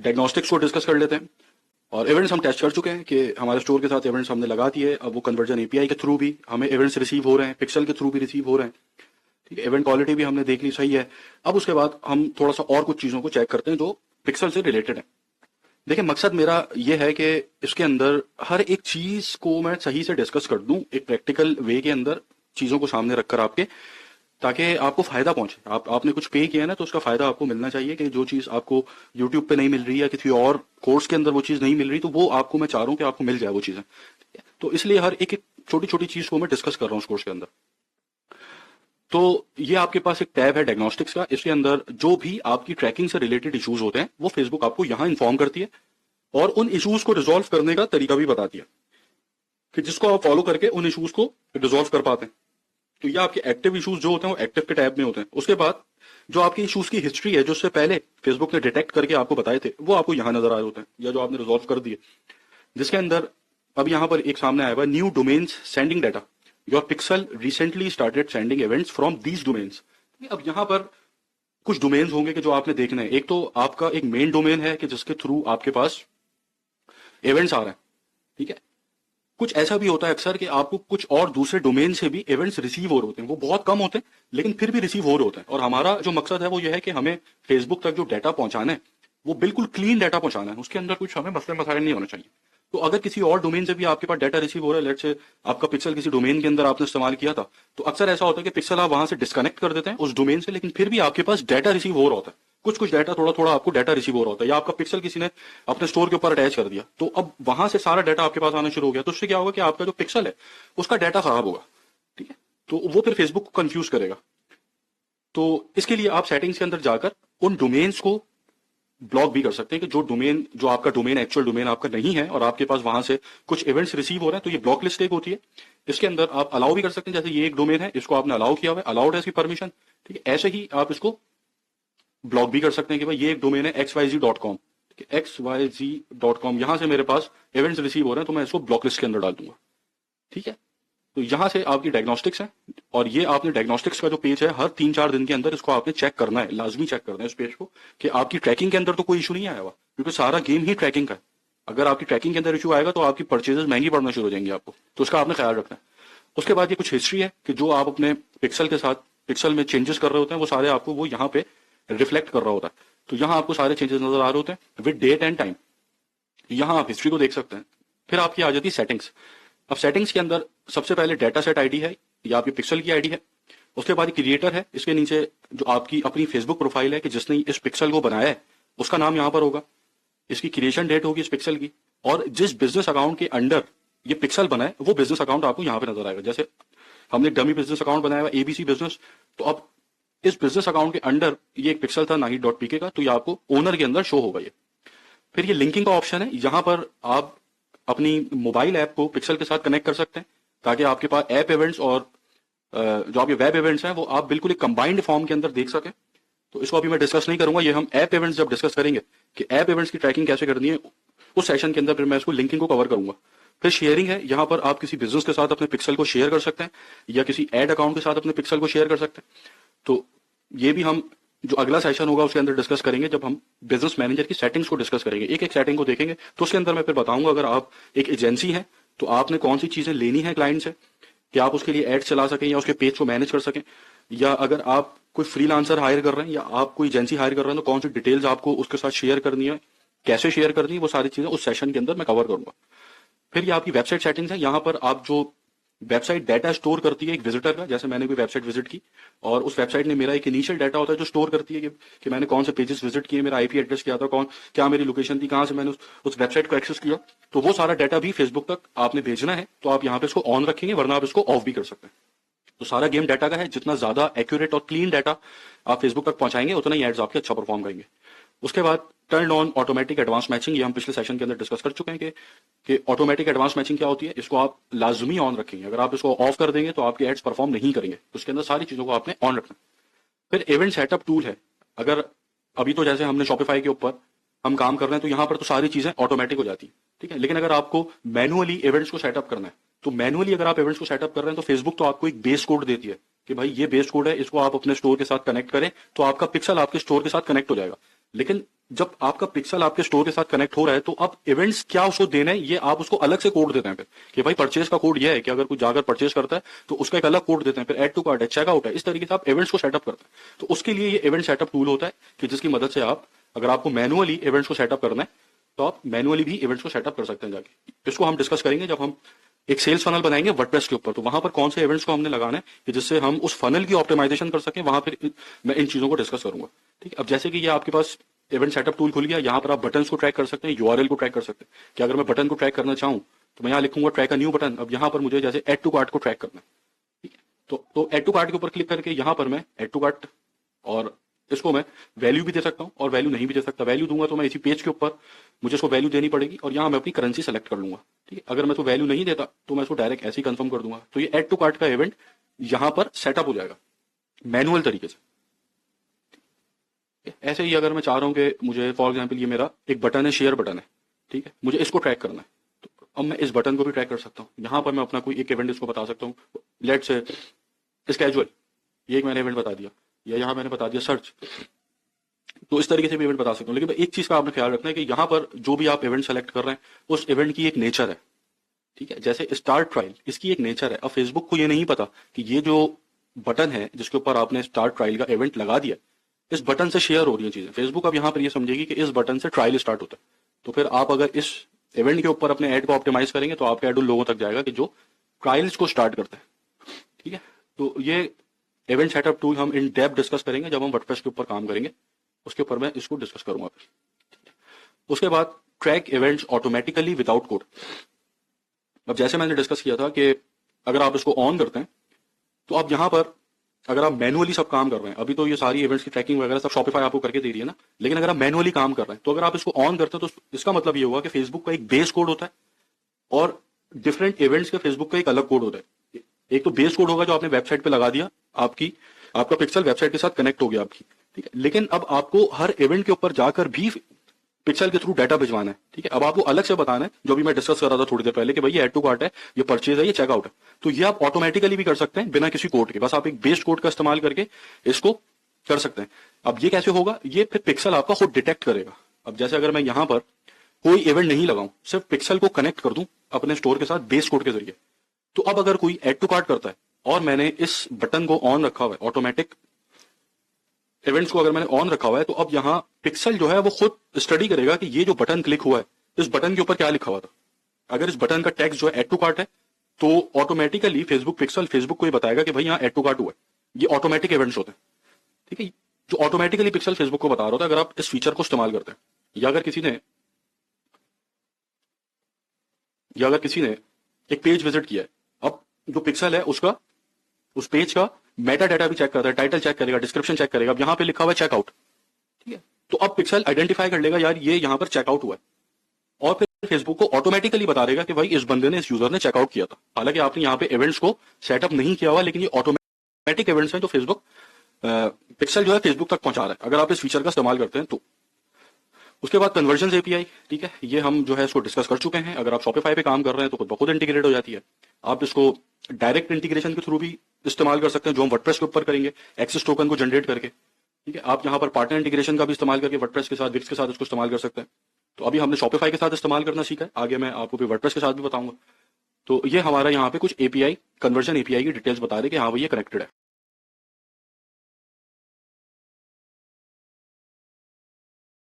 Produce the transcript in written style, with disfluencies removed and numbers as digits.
Diagnostics को discuss कर लेते हैं। और इवेंट्स हम टेस्ट कर चुके हैं कि हमारे स्टोर के साथ इवेंट्स हमने लगा दिए। अब वो कन्वर्जन एपीआई के थ्रू भी हमें इवेंट्स रिसीव हो रहे हैं, पिक्सल के थ्रू भी रिसीव हो रहे हैं। ठीक है, इवेंट क्वालिटी भी हमने देख ली, सही है। अब उसके बाद हम थोड़ा सा और कुछ चीजों को चेक करते हैं जो पिक्सल से रिलेटेड है। देखिए, मकसद मेरा ये है कि इसके अंदर हर एक चीज को मैं सही से डिस्कस कर दूं, एक प्रैक्टिकल वे के अंदर चीजों को सामने रखकर आपके, ताकि आपको फायदा पहुंचे। आपने कुछ पे किया है ना, तो उसका फायदा आपको मिलना चाहिए। कि जो चीज आपको यूट्यूब पे नहीं मिल रही या किसी और कोर्स के अंदर वो चीज नहीं मिल रही, तो वो आपको मैं चाह रहा हूँ कि आपको मिल जाए वो चीजें। तो इसलिए हर एक एक छोटी छोटी चीज को मैं डिस्कस कर रहा हूँ उस कोर्स के अंदर। तो ये आपके पास एक टैब है डायग्नोस्टिक्स का। इसके अंदर जो भी आपकी ट्रैकिंग से रिलेटेड इश्यूज होते हैं वो फेसबुक आपको यहाँ इन्फॉर्म करती है और उन इश्यूज को रिजॉल्व करने का तरीका भी बताती है कि जिसको आप फॉलो करके उन इश्यूज को रिजॉल्व कर पाते हैं। तो ये आपके एक्टिव इश्यूज जो होते हैं वो एक्टिव के टैब में होते हैं। उसके बाद जो आपकी इश्यूज की हिस्ट्री है, जो उससे पहले फेसबुक ने डिटेक्ट करके आपको बताए थे, वो आपको यहाँ नजर आए होते हैं, या जो आपने रिजॉल्व कर दिए। जिसके अंदर अब यहाँ पर एक सामने आया हुआ new domains sending data, your pixel recently started sending events from these domains. अब यहाँ पर कुछ डोमेन्स होंगे कि जो आपने देखने हैं। एक तो आपका एक मेन डोमेन है कि जिसके थ्रू आपके पास इवेंट्स आ रहे हैं। ठीक है, कुछ ऐसा भी होता है अक्सर कि आपको कुछ और दूसरे डोमेन से भी इवेंट्स रिसीव हो रहे होते हैं। वो बहुत कम होते हैं लेकिन फिर भी रिसीव हो रहे होते हैं। और हमारा जो मकसद है वो ये है कि हमें फेसबुक तक जो डाटा पहुंचाना है वो बिल्कुल क्लीन डाटा पहुंचाना है, उसके अंदर कुछ हमें मसले मसाइल नहीं होने चाहिए। तो अगर किसी और डोमेन से भी आपके पास डाटा रिसीव हो रहा है, लेट्स से आपका पिक्सल किसी डोमेन के अंदर आपने इस्तेमाल किया था, तो अक्सर ऐसा होता है कि पिक्सल आप वहां से डिस्कनेक्ट कर देते हैं उस डोमेन से, लेकिन फिर भी आपके पास डाटा रिसीव हो रहा होता है। कुछ कुछ डाटा, थोड़ा थोड़ा आपको डाटा रिसीव हो रहा होता है, या आपका पिक्सल किसी ने अपने स्टोर के ऊपर अटैच कर दिया, तो अब वहां से सारा डाटा आपके पास आना शुरू हो गया। तो उससे क्या होगा कि आपका जो पिक्सल है उसका डाटा खराब होगा। ठीक है, तो वो फिर फेसबुक को कंफ्यूज करेगा। तो इसके लिए आप सेटिंग्स के अंदर जाकर उन डोमेन्स को ब्लॉक भी कर सकते हैं कि जो डोमेन, जो आपका डोमेन एक्चुअल डोमेन आपका नहीं है और आपके पास वहां से कुछ इवेंट्स रिसीव हो रहे हैं, तो ये ब्लॉक लिस्ट एक होती है। इसके अंदर आप अलाउ भी कर सकते हैं, जैसे ये एक डोमेन है, इसको आपने अलाउ किया हुआ है, अलाउड है इसकी परमिशन। ठीक है, ऐसे ही आप इसको ब्लॉक भी कर सकते हैं कि भाई ये एक डोमेन है xyz.com, xyz.com, यहां से मेरे पास इवेंट्स रिसीव हो रहे हैं, तो मैं इसको ब्लॉक लिस्ट के अंदर डाल दूंगा। ठीक है, तो यहां से आपकी डायग्नोस्टिक्स है। और ये आपने डायग्नोस्टिक्स का जो पेज है, हर 3-4 दिन के अंदर इसको आपने चेक करना है, लाजमी चेक करना है इस पेज को, कि आपकी ट्रैकिंग के अंदर तो कोई इशू नहीं आया हुआ, क्योंकि सारा गेम ही ट्रैकिंग का है। अगर आपकी ट्रैकिंग के अंदर इशू आएगा तो आपकी परचेजेस महंगी पड़ना शुरू हो जाएंगी आपको, तो उसका आपने ख्याल रखना है। उसके बाद ये कुछ हिस्ट्री है कि जो आप अपने पिक्सल के साथ पिक्सल में चेंजेस कर रहे होते हैं, वो सारे आपको वो यहाँ पे रिफ्लेक्ट कर रहा होता है। तो यहाँ आपको सारे चेंजेस नजर आ रहे होते हैं विद डेट एंड टाइम। यहाँ आप हिस्ट्री को देख सकते हैं। फिर आपकी आ जाती है सेटिंग्स। अब सेटिंग्स के अंदर सबसे पहले डाटा सेट आईडी है, या आपकी पिक्सल की आईडी है। उसके बाद क्रिएटर है, इसके नीचे जो आपकी अपनी फेसबुक प्रोफाइल है कि जिसने इस पिक्सल को बनाया है उसका नाम यहाँ पर होगा, इसकी क्रिएशन डेट होगी इस पिक्सल की, और जिस बिजनेस अकाउंट के अंडर ये पिक्सल बना है वो बिजनेस अकाउंट आपको यहाँ पे नजर आएगा। जैसे हमने डमी बिजनेस अकाउंट बनाया हुआ एबीसी बिजनेस, तो अब इस बिजनेस अकाउंट के अंडर ये एक पिक्सल था नाहिद.pk का, तो ये आपको ओनर के अंदर शो होगा ये। फिर ये लिंकिंग का ऑप्शन है, यहाँ पर आप अपनी मोबाइल ऐप को पिक्सल के साथ कनेक्ट कर सकते हैं, ताकि आपके पास ऐप इवेंट्स और जो आपके वेब इवेंट्स हैं वो आप बिल्कुल एक कंबाइंड फॉर्म के अंदर देख सकें। तो इसको अभी मैं डिस्कस नहीं करूंगा, ये हम ऐप इवेंट्स जब डिस्कस करेंगे कि ऐप इवेंट्स की ट्रैकिंग कैसे करनी है, उस सेशन के अंदर फिर मैं इसको लिंकिंग को कवर करूंगा। फिर शेयरिंग है, यहाँ पर आप किसी बिजनेस के साथ अपने पिक्सल को शेयर कर सकते हैं, या किसी एड अकाउंट के साथ अपने पिक्सल को शेयर कर सकते हैं। तो ये भी हम जो अगला सेशन होगा उसके अंदर डिस्कस करेंगे, जब हम बिजनेस मैनेजर की सेटिंग्स को डिस्कस करेंगे, एक एक सेटिंग को देखेंगे। तो उसके अंदर मैं फिर बताऊंगा अगर आप एक एजेंसी है तो आपने कौन सी चीजें लेनी है क्लाइंट से कि आप उसके लिए एड चला सकें या उसके पेज को मैनेज कर सकें, या अगर आप कोई फ्रीलांसर हायर कर रहे हैं या आप कोई एजेंसी हायर कर रहे हैं तो कौन सी डिटेल्स आपको उसके साथ शेयर करनी है, कैसे शेयर करनी है, वो सारी चीजें उस सेशन के अंदर मैं कवर करूंगा। फिर ये आपकी वेबसाइट सेटिंग्स है, यहाँ पर आप जो वेबसाइट डाटा स्टोर करती है एक विजिटर का, जैसे मैंने कोई वेबसाइट विजिट की और उस वेबसाइट ने मेरा एक इनिशियल डाटा होता है जो स्टोर करती है कि मैंने कौन से पेजेस विजिट किए, मेरा आईपी एड्रेस क्या था, क्या मेरी लोकेशन थी, कहां से मैंने उस वेबसाइट को एक्सेस किया, तो वो सारा डाटा भी फेसबुक तक आपने भेजना है। तो आप यहाँ पे इसको ऑन रखेंगे, वरना आप इसको ऑफ भी कर सकते हैं। तो सारा गेम डाटा का है, जितना ज्यादा एक्यूरेट और क्लीन डाटा आप फेसबुक तक पहुंचाएंगे उतना ही एड्स आपके अच्छा परफॉर्म करेंगे। उसके बाद turn on automatic advance matching, ये हम पिछले सेशन के अंदर डिस्कस कर चुके हैं कि ऑटोमेटिक एडवांस मैचिंग क्या होती है। इसको आप लाजमी ऑन रखेंगे, अगर आप इसको ऑफ कर देंगे तो आपके एड्स परफॉर्म नहीं करेंगे। उसके अंदर सारी चीजों को आपने ऑन रखना। फिर इवेंट सेटअप टूल है, अगर अभी तो जैसे हमने शॉपिफाई के ऊपर हम काम कर रहे हैं तो यहाँ पर तो सारी चीजें ऑटोमेटिक हो जाती है, ठीक है। लेकिन अगर आपको मैनुअली इवेंट्स को सेटअप करना है, तो मैनुअली अगर आप इवेंट्स को सेटअप कर रहे हैं तो फेसबुक तो आपको एक बेस कोड देती है कि भाई ये बेस कोड है, इसको आप अपने स्टोर के साथ कनेक्ट करें तो आपका पिक्सल आपके स्टोर के साथ कनेक्ट हो जाएगा। लेकिन जब आपका पिक्सल आपके स्टोर के साथ कनेक्ट हो रहा है तो आप इवेंट्स क्या उसको देना है ये आप उसको अलग से कोड देते हैं फिर कि भाई परचेज का कोड ये है कि अगर कोई जाकर परचेज करता है तो उसका एक अलग कोड देते हैं, फिर ऐड टू कार्ट है, चेकआउट है, इस तरीके से आप इवेंट्स को सेटअप करते हैं। तो उसके लिए ये इवेंट सेटअप टूल होता है कि जिसकी मदद से आप, अगर आपको मैनुअली इवेंट्स को सेटअप करना है तो आप मैनुअली भी इवेंट्स को सेटअप कर सकते हैं जाके। इसको हम डिस्कस करेंगे जब हम एक सेल्स फनल बनाएंगे वर्डप्रेस के ऊपर, तो वहां पर कौन से इवेंट्स को हमने लगाना है कि जिससे हम उस फनल की ऑप्टिमाइजेशन कर सकें, वहां पर मैं इन चीजों को डिस्कस करूंगा। ठीक है, अब जैसे कि ये आपके पास इवेंट सेटअप टूल खुल गया, यहाँ पर आप बटन्स को ट्रैक कर सकते हैं, यूआरएल को ट्रैक कर सकते हैं कि अगर मैं बटन को ट्रैक करना चाहूं तो मैं यहाँ लिखूंगा ट्रैक अ न्यू बटन। अब यहाँ पर मुझे जैसे एड टू कार्ट को ट्रैक करना है, ठीक है, तो एड टू कार्ट के ऊपर क्लिक करके यहाँ पर मैं एड टू कार्ट, और इसको मैं वैल्यू भी दे सकता हूँ और वैल्यू नहीं भी दे सकता। वैल्यू दूंगा तो मैं इसी पेज के ऊपर मुझे इसको वैल्यू देनी पड़ेगी और यहाँ मैं अपनी करेंसी सेलेक्ट कर लूंगा। ठीक है, अगर मैं तो वैल्यू नहीं देता तो मैं इसको डायरेक्ट ऐसे ही कंफर्म कर दूंगा। तो ये एड टू कार्ट का इवेंट यहाँ पर सेटअप हो जाएगा मैनुअल तरीके से। ऐसे ही अगर मैं चाह रहा हूं कि मुझे फॉर एग्जांपल ये मेरा एक बटन है, शेयर बटन है, ठीक है, मुझे इसको ट्रैक करना है, तो अब मैं इस बटन को भी ट्रैक कर सकता हूँ। यहाँ पर मैं अपना कोई एक इवेंट इसको बता सकता हूँ, लेट्स से इस कैजुअल, ये एक मैंने इवेंट बता दिया, या यहाँ मैंने बता दिया सर्च, तो इस तरीके से भी इवेंट बता सकता हूँ। लेकिन एक चीज का आपने ख्याल रखना है कि यहाँ पर जो भी आप इवेंट सेलेक्ट कर रहे हैं उस इवेंट की एक नेचर है। ठीक है, जैसे स्टार्ट ट्रायल, इसकी एक नेचर है। अब फेसबुक को ये नहीं पता कि ये जो बटन है जिसके ऊपर आपने स्टार्ट ट्रायल का इवेंट लगा दिया, इस बटन से शेयर हो रही है चीजें। फेसबुक अब यहाँ पर ये समझेगी कि इस बटन से ट्रायल स्टार्ट होता है, तो फिर आप अगर इस इवेंट के ऊपर अपने ऐड को ऑप्टिमाइज करेंगे तो आपका ऐड उन लोगों तक जाएगा कि जो ट्रायल्स को स्टार्ट करते हैं। ठीक है, तो ये इवेंट सेटअप टूल हम इन डेप्थ डिस्कस करेंगे जब हम वर्डप्रेस के ऊपर काम करेंगे, उसके ऊपर मैं इसको डिस्कस करूंगा। उसके बाद track events automatically without code. अब जैसे मैंने डिस्कस किया था कि अगर आप इसको ऑन करते हैं तो आप यहाँ पर अगर आप मैनुअली सब काम कर रहे हैं, अभी तो ये सारी इवेंट्स की ट्रैकिंग वगैरह सब शॉपिफाई आपको करके दे रही है ना, लेकिन अगर आप मैनुअली काम कर रहे हैं तो अगर आप इसको ऑन करते हैं तो इसका मतलब ये हुआ कि फेसबुक का एक बेस कोड होता है और डिफरेंट इवेंट्स के फेसबुक का एक अलग कोड होता है। एक तो बेस कोड होगा जो आपने वेबसाइट पे लगा दिया, आपका पिक्सल वेबसाइट के साथ कनेक्ट हो गया आपकी, ठीक है, लेकिन अब आपको हर इवेंट के ऊपर जाकर भी पिक्सल के थ्रू डाटा भिजवाना है। ठीक है, अब आपको अलग से बताना है, जो भी मैं डिस्कस कर रहा था थोड़ी देर पहले कि भाई ये ऐड टू कार्ट है, ये परचेज है, ये चेकआउट है, तो ये आप ऑटोमेटिकली भी कर सकते हैं बिना किसी कोड के, बस आप एक बेस्ड कोड का इस्तेमाल करके इसको कर सकते हैं। अब ये कैसे होगा, ये फिर पिक्सल आपका खुद डिटेक्ट करेगा। अब जैसे अगर मैं यहां पर कोई इवेंट नहीं लगाऊं, सिर्फ पिक्सल को कनेक्ट कर दूं अपने स्टोर के साथ बेस कोड के जरिए, तो अब अगर कोई ऐड टू कार्ट करता है और मैंने इस बटन को ऑन रखा हुआ है, ऑटोमेटिक इवेंट्स को अगर मैंने ऑन रखा हुआ है, तो अब यहाँ पिक्सल जो है वो खुद स्टडी करेगा कि ये जो बटन क्लिक हुआ है इस बटन के ऊपर क्या लिखा हुआ था। अगर इस बटन का टेक्स्ट जो है ऐड टू कार्ट है तो ऑटोमेटिकली फेसबुक पिक्सल फेसबुक को ये बताएगा कि भाई यहाँ ऐड टू कार्ट हुआ है। ये ऑटोमेटिक इवेंट्स होते हैं, ठीक है, जो ऑटोमेटिकली पिक्सल फेसबुक को बता रहा होता है अगर आप इस फीचर को इस्तेमाल करते हैं। या अगर किसी ने एक पेज विजिट किया है, अब जो पिक्सल है उसका उस पेज का मेटा डाटा भी चेक करता है, टाइटल चेक करेगा, डिस्क्रिप्शन चेक करेगा। अब यहाँ पे लिखा हुआ है चेकआउट, ठीक है, तो अब पिक्सल आइडेंटिफाई कर लेगा यार ये यहाँ पर चेकआउट हुआ है, और फिर फेसबुक को ऑटोमेटिकली बता देगा कि भाई इस बंदे ने, इस यूजर ने चेकआउट किया था। हालांकि आपने यहाँ पे इवेंट्स को सेटअप नहीं किया हुआ, लेकिन ये ऑटोमेटिक इवेंट्स हैं जो फेसबुक पिक्सल जो है फेसबुक तक पहुंचा रहा है अगर आप इस फीचर का इस्तेमाल करते हैं तो। उसके बाद कन्वर्जन एपीआई, ठीक है, ये हम जो है इसको डिस्कस कर चुके हैं। अगर आप शॉपिफाई पे काम कर रहे हैं तो खुद ब खुद इंटीग्रेट हो जाती है। आप इसको डायरेक्ट इंटीग्रेशन के थ्रू भी इस्तेमाल कर सकते हैं, जो हम वर्डप्रेस के ऊपर करेंगे एक्सेस टोकन को जनरेट करके। ठीक है, आप यहाँ पर पार्टनर इंटीग्रेशन का भी इस्तेमाल करके वर्डप्रेस के साथ, विक्स के साथ इसको इस्तेमाल कर सकते हैं। तो अभी हमने शॉपिफाई के साथ इस्तेमाल करना सीखा है, आगे मैं आपको भी वर्डप्रेस के साथ भी बताऊंगा। तो ये हमारा यहाँ पे कुछ एपीआई, कन्वर्जन एपीआई की डिटेल्स बता रहे कि हाँ भाई ये कनेक्टेड है।